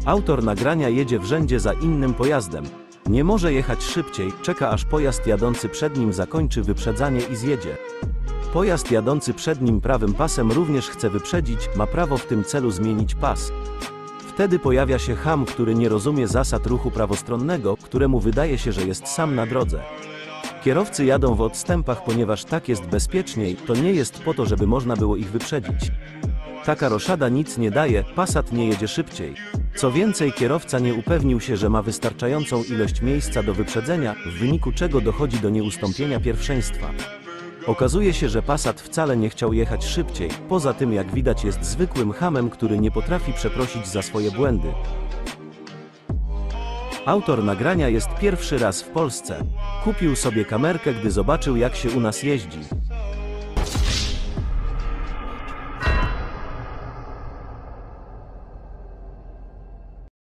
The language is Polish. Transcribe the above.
Autor nagrania jedzie w rzędzie za innym pojazdem. Nie może jechać szybciej, czeka aż pojazd jadący przed nim zakończy wyprzedzanie i zjedzie. Pojazd jadący przed nim prawym pasem również chce wyprzedzić, ma prawo w tym celu zmienić pas. Wtedy pojawia się cham, który nie rozumie zasad ruchu prawostronnego, któremu wydaje się, że jest sam na drodze. Kierowcy jadą w odstępach, ponieważ tak jest bezpieczniej, to nie jest po to, żeby można było ich wyprzedzić. Taka roszada nic nie daje, Passat nie jedzie szybciej. Co więcej, kierowca nie upewnił się, że ma wystarczającą ilość miejsca do wyprzedzenia, w wyniku czego dochodzi do nieustąpienia pierwszeństwa. Okazuje się, że Passat wcale nie chciał jechać szybciej, poza tym jak widać jest zwykłym chamem, który nie potrafi przeprosić za swoje błędy. Autor nagrania jest pierwszy raz w Polsce. Kupił sobie kamerkę, gdy zobaczył, jak się u nas jeździ.